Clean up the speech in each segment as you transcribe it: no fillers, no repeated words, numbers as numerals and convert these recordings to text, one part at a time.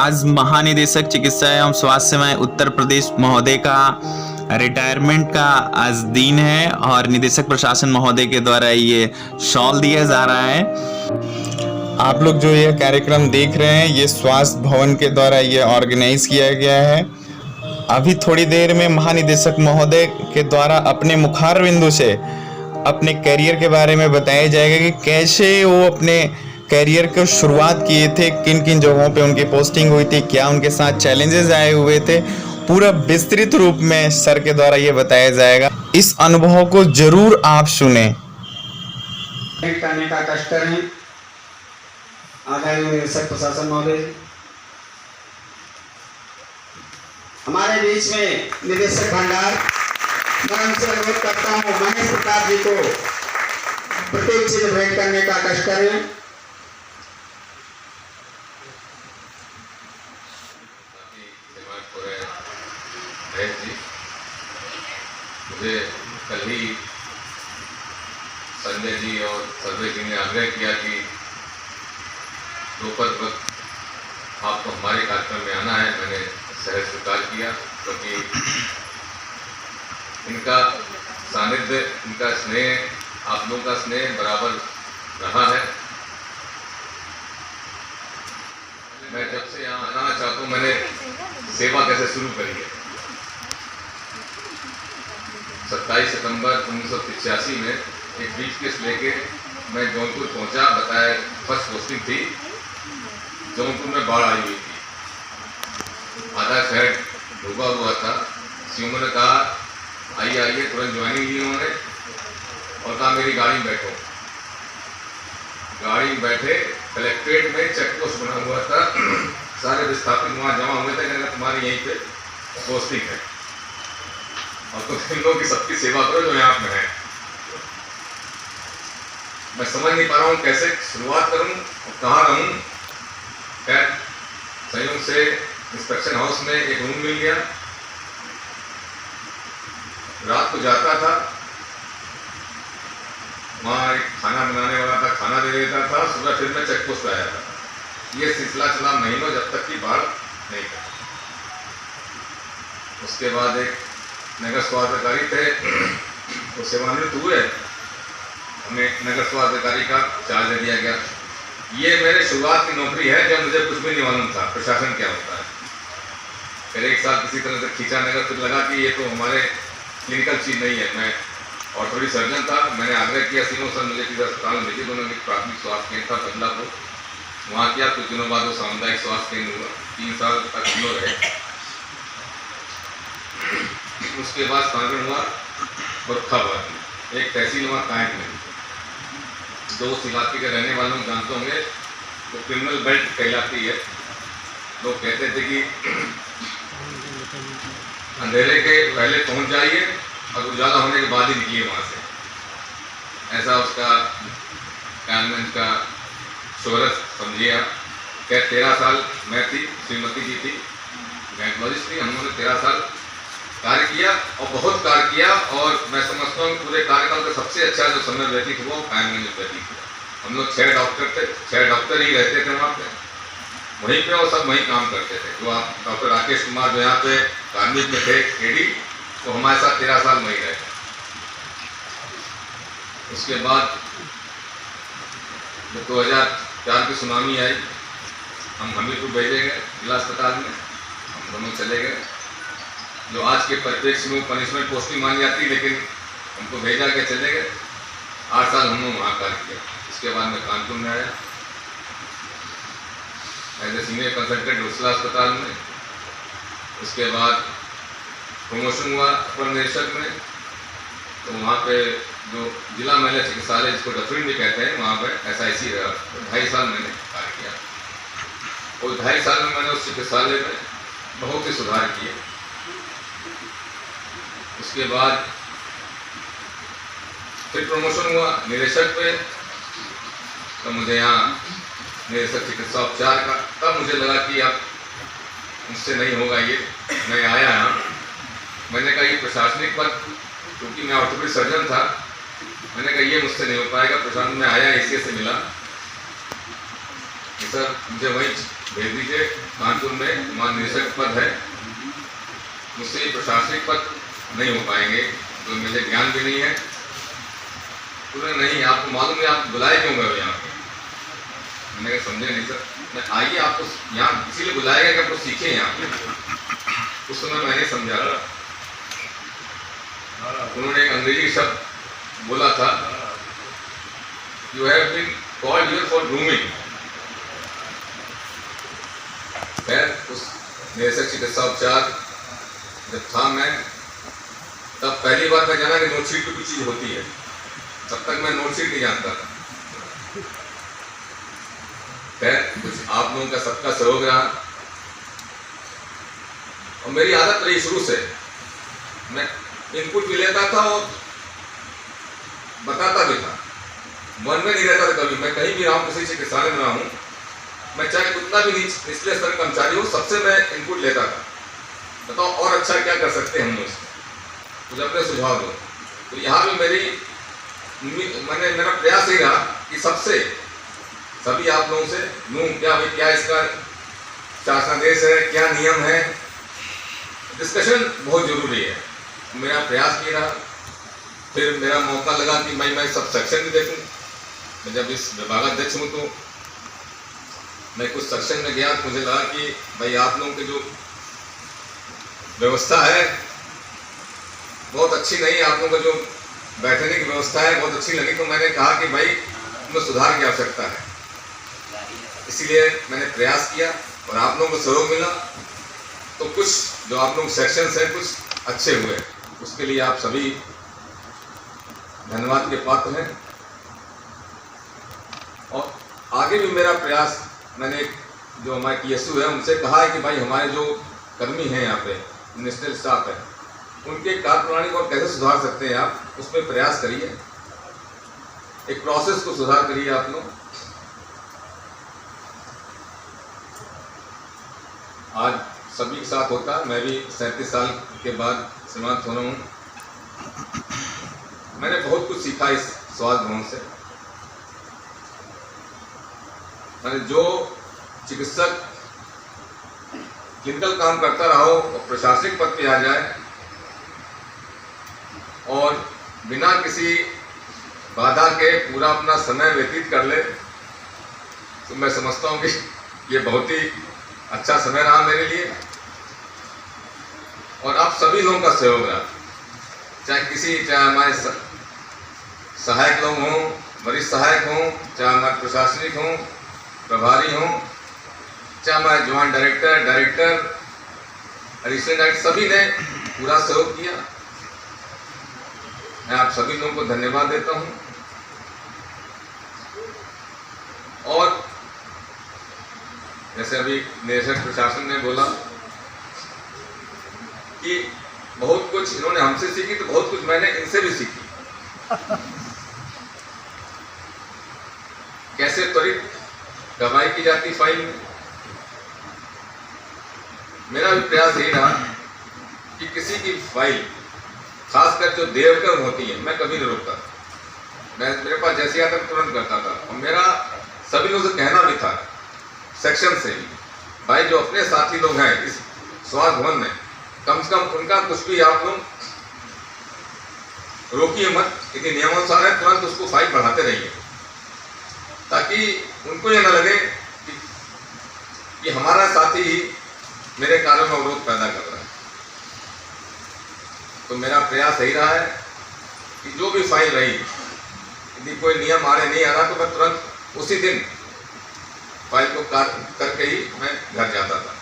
आज महानिदेशक चिकित्सा एवं स्वास्थ्य सेवाएं उत्तर प्रदेश महोदय का रिटायरमेंट का आज दिन है और निदेशक प्रशासन महोदय के द्वारा ये शॉल दिया जा रहा है। आप लोग जो ये कार्यक्रम देख रहे हैं ये स्वास्थ्य भवन के द्वारा ये ऑर्गेनाइज किया गया है। अभी थोड़ी देर में महानिदेशक महोदय के द्वारा अपने मुखार बिंदु से अपने करियर के बारे में बताया जाएगा कि कैसे वो अपने करियर को शुरुआत किए थे, किन किन जगहों पे उनकी पोस्टिंग हुई थी, क्या उनके साथ चैलेंजेस आए हुए थे, पूरा विस्तृत रूप में सर के द्वारा ये बताया जाएगा। इस अनुभव को जरूर आप सुने। करने का कष्ट करें। आदरणीय निदेशक प्रशासन महोदय, हमारे बीच में निदेशक भंडार, मैं उनसे अनुरोध करता हूँ महेश प्रताप जी को प्रत्येक चिन्ह भेंट करने का कष्ट करें। मुझे कल ही संजय जी और सर्वे जी ने आग्रह किया कि दोपहर वक्त आपको हमारे कार्यक्रम में आना है। मैंने सहज स्वीकार किया क्योंकि इनका सानिध्य, इनका स्नेह, आप लोगों का स्नेह बराबर रहा है। मैं जब से यहाँ आना चाहता हूँ, मैंने सेवा कैसे शुरू करी है। 27 सितंबर 1985 में एक ब्रीफ केस लेके मैं जौनपुर पहुंचा। बताया फर्स्ट पोस्टिंग थी, जौनपुर में बाढ़ आई हुई थी, आधा शहर डूबा हुआ था। सीएम ने कहा आइए आइए, तुरंत ज्वाइनिंग ली उन्होंने और कहा मेरी गाड़ी में बैठो। गाड़ी में बैठे, कलेक्ट्रेट में चेक पोस्ट बना हुआ था, सारे विस्थापित वहाँ जमा हुए थे। कहना तुम्हारी यहीं पे पोस्टिंग है और तुम इन लोगों की सबकी सेवा करो जो यहाँ पे है। मैं समझ नहीं पा रहा हूँ कैसे शुरुआत करूँ और कहाँ रहूँ। खैर संयोग से इंस्पेक्शन हाउस में एक रूम मिल गया। रात को जाता था, वहाँ एक खाना बनाने वाला था, खाना दे देता था। सुबह फिर मैं चेक पोस्ट आया था। ये सिलसिला चला महीनों, जब तक कि बाढ़ नहीं था। उसके बाद एक नगर स्वास्थ्य अधिकारी थे, वो सेवानिवृत्त हुए, हमें नगर स्वास्थ्य अधिकारी का चार्ज दे दिया गया। ये मेरे शुरुआत की नौकरी है जब मुझे कुछ भी नहीं मालूम था प्रशासन क्या होता है। फिर एक साल किसी तरह से खींचा नगर, फिर लगा कि ये तो हमारे क्लिनिकल चीज़ नहीं है। मैं ऑर्थोपेडिक सर्जन था। मैंने आग्रह किया सीनो सर मुझे किसी अस्पताल में भेजिए। दोनों प्राथमिक स्वास्थ्य केंद्र था बदलापुर, वहाँ किया। कुछ दिनों बाद वो सामुदायिक स्वास्थ्य केंद्र हुआ, 3 साल तक तीनों रहे। उसके बाद स्थानांतरण हुआ फर्रुखाबाद में, एक तहसील हुआ कायम में। जो उस इलाके के रहने वालों को जानते होंगे, तो क्रिमिनल बेल्ट कहलाती है। लोग कहते थे कि अंधेरे के पहले पहुंच जाइए और उजाला होने के बाद ही निकलिए वहाँ से। ऐसा उसका कानून का शोहरत समझिए आप। क्या 13 साल मैं थी, श्रीमती जी थी, गायकोलॉजिस्ट थी। हम लोगों ने 13 साल कार्य किया और बहुत कार्य किया। और मैं समझता हूँ पूरे कार्यकाल का सबसे अच्छा जो समय व्यतीत हुआ कायमगंज में व्यतीत हुआ। हम लोग 6 डॉक्टर थे, 6 डॉक्टर ही रहते थे वहाँ पे, वहीं पे, और सब वहीं काम करते थे। जो आप डॉक्टर राकेश कुमार जो यहाँ पे कार्मिक में थे एडी, तो हमारे साथ 13 साल वहीं रहे। उसके बाद 2004 की सुनामी आई, हम हमीरपुर भेजे गए जिला अस्पताल में। हम दोनों चले गए, जो आज के परिप्रेक्ष्य में पनिशमेंट पोस्टिंग मानी जाती, लेकिन हमको भेजा के चले गए। 8 साल हमने वहाँ कार्य किया। इसके बाद मैं कानपुर में आया as a senior consultant Ursula अस्पताल में। उसके बाद प्रमोशन हुआ अपर निदेशक में, तो वहाँ पे जो जिला महिला चिकित्सालय, जिसको डफरिन भी कहते हैं, वहाँ पर SIC रहा। तो 2.5 साल मैंने कार्य किया। और 2.5 साल में मैंने उस चिकित्सालय में बहुत ही सुधार किए। उसके बाद फिर प्रमोशन हुआ निदेशक पे, तो मुझे यहाँ निदेशक चिकित्सा उपचार का, तब मुझे लगा कि अब मुझसे नहीं होगा ये। मैं आया यहाँ, मैंने कहा ये प्रशासनिक पद, क्योंकि मैं ऑर्थोपेडिक सर्जन था, मैंने कहा ये मुझसे नहीं हो पाएगा। प्रशासन में आया, एसीए से मिला, सर मुझे वहीं भेज दीजिए। कानपुर में महानिदेशक पद है, मुझसे प्रशासनिक पद नहीं हो पाएंगे, तो मुझे ज्ञान भी नहीं है। तो नहीं, आपको मालूम है आप बुलाए क्यों गए यहाँ पे? मैंने कहा समझे नहीं सर। मैं आइए, आपको यहाँ इसीलिए बुलाया गया कि आपको सीखे यहाँ पे। उस समय मैंने समझा, उन्होंने एक अंग्रेजी शब्द बोला था, you have been called here for grooming. खैर उस निदेशक चिकित्सा उपचार जब था मैं, तब पहली बार मैं जाना कि नोटशीट की चीज होती है, तब तक मैं नोटशीट नहीं जानता था। खैर कुछ आप लोगों का सबका सहयोग रहा, और मेरी आदत रही शुरू से, मैं इनपुट भी लेता था और बताता भी था, मन में नहीं रहता था कभी। मैं कहीं भी रहा हूँ, किसी चिकित्सालय में रहा हूँ, मैं चाहे कितना भी निचले स्तर कर्मचारी हो, सबसे मैं इनपुट लेता था, बताओ और अच्छा क्या कर सकते हैं हम लोग, मुझे अपने सुझाव दो। तो यहाँ भी मेरा प्रयास ही रहा कि सभी आप लोगों से लूँ क्या इसका शासनादेश है, क्या नियम है, डिस्कशन बहुत जरूरी है। मेरा प्रयास भी रहा। फिर मेरा मौका लगा कि मैं सब सेक्शन भी देखूं। मैं जब इस विभागाध्यक्ष हूँ तो मैं कुछ सेक्शन में गया, तो मुझे लगा कि भाई आप लोगों की जो व्यवस्था है बहुत अच्छी नहीं है, आप लोगों को जो बैठने की व्यवस्था है बहुत अच्छी लगी। तो मैंने कहा कि भाई इसमें सुधार की आवश्यकता है, इसीलिए मैंने प्रयास किया और आप लोगों को सहयोग मिला। तो कुछ जो आप लोग सेक्शंस हैं कुछ अच्छे हुए, उसके लिए आप सभी धन्यवाद के पात्र हैं। और आगे भी मेरा प्रयास, मैंने जो हमारे PSU है उनसे कहा है कि भाई हमारे जो कर्मी हैं यहाँ पे, नेशनल स्टाफ है, उनके कार्यप्रणाली को और कैसे सुधार सकते हैं आप, उसमें प्रयास करिए, एक प्रोसेस को सुधार करिए आप लोग। आज सभी के साथ होता है, मैं भी 37 साल के बाद समाप्त हो रहा हूँ। मैंने बहुत कुछ सीखा इस स्वास्थ्य भवन से। मैंने जो चिकित्सक क्लिनिकल काम करता रहा हो और प्रशासनिक पद पे आ जाए और बिना किसी बाधा के पूरा अपना समय व्यतीत कर ले, तो मैं समझता हूँ कि ये बहुत ही अच्छा समय रहा मेरे लिए। और आप सभी लोगों का सहयोग रहा, चाहे हमारे सहायक लोग हों, वरिष्ठ सहायक हों, चाहे हमारे प्रशासनिक हों, प्रभारी हों, चाहे हमारे जॉइंट डायरेक्टर, एडिशनल डायरेक्टर, सभी ने पूरा सहयोग किया। मैं आप सभी लोगों को धन्यवाद देता हूं। और जैसे अभी निदेशक प्रशासन ने बोला कि बहुत कुछ इन्होंने हमसे सीखी, तो बहुत कुछ मैंने इनसे भी सीखी। कैसे त्वरित कार्रवाई की जाती फाइल में। मेरा भी प्रयास यही रहा कि किसी की फाइल, खासकर जो देवकर्म होती है, मैं कभी नहीं रोकता। मेरे पास जैसे आता तुरंत करता था। और मेरा सभी लोगों से कहना भी था, सेक्शन से भी, भाई जो अपने साथी लोग हैं इस स्वास्थ्य भवन में, कम से कम उनका कुछ भी आप लोग रोकिए मत, यदि नियमानुसार है तुरंत उसको फाइल बढ़ाते रहिए, ताकि उनको ये न लगे कि हमारा साथी ही मेरे कार्य में अवरोध पैदा कर रहा है। तो मेरा प्रयास यही रहा है कि जो भी फाइल रही, यदि कोई नियम आड़े नहीं आ रहा तो मैं तुरंत उसी दिन फाइल को करके ही मैं घर जाता था।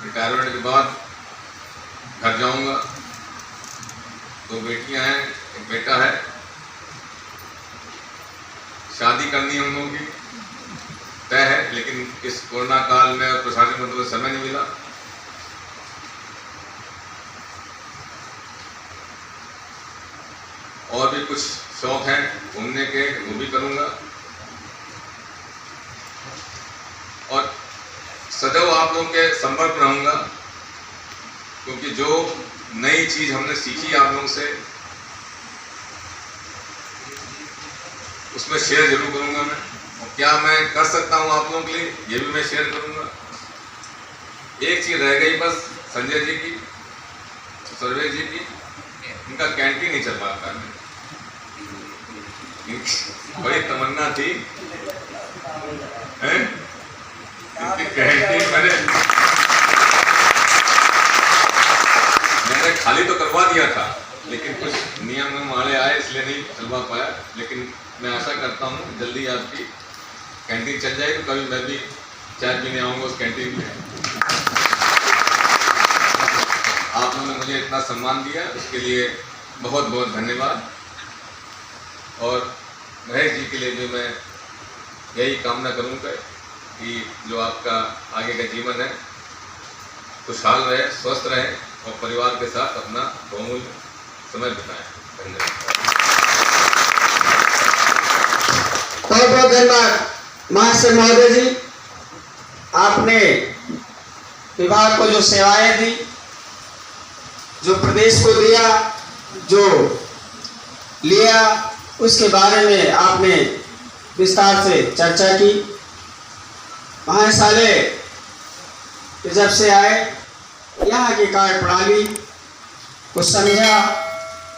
रिटायरमेंट के बाद घर जाऊंगा। 2 बेटियां हैं, एक बेटा है, शादी करनी है उन लोगों की तय है, लेकिन इस कोरोना काल में और प्रशासनिक मतलब समय नहीं मिला। और भी कुछ शौक हैं घूमने के, वो भी करूंगा। और सदैव आप लोगों के संपर्क में रहूंगा, क्योंकि जो नई चीज हमने सीखी आप लोगों से, उसमें शेयर जरूर करूंगा मैं। और क्या मैं कर सकता हूं आप लोगों के लिए, ये भी मैं शेयर करूंगा। एक चीज रह गई बस, संजय जी की, सर्वे जी की, इनका कैंटीन नहीं चल पाता है। बड़ी तमन्ना थी, हैं? इनकी कैंटीन मैंने खाली तो करवा दिया था, लेकिन कुछ नियम हमारे आए इसलिए नहीं चलवा पाया। लेकिन मैं आशा करता हूँ जल्दी आपकी कैंटीन चल जाएगी, तो कभी मैं भी चाय पीने आऊँगा उस कैंटीन में। आप लोगों ने मुझे इतना सम्मान दिया, उसके लिए बहुत बहुत धन्यवाद। और महेश जी के लिए भी मैं यही कामना करूँगा कि जो आपका आगे का जीवन है खुशहाल रहे, स्वस्थ रहे और परिवार के साथ अपना बहुमूल्य समय बिताएं। धन्यवाद। बहुत बहुत धन्यवाद महाशय महोदय जी, आपने विभाग को जो सेवाएं दी, जो प्रदेश को दिया, जो लिया, उसके बारे में आपने विस्तार से चर्चा की। महाविद्यालय जब से आए, यहाँ की कार्यप्रणाली को समझा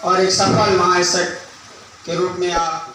और एक सफल महाशिक्षक के रूप में आप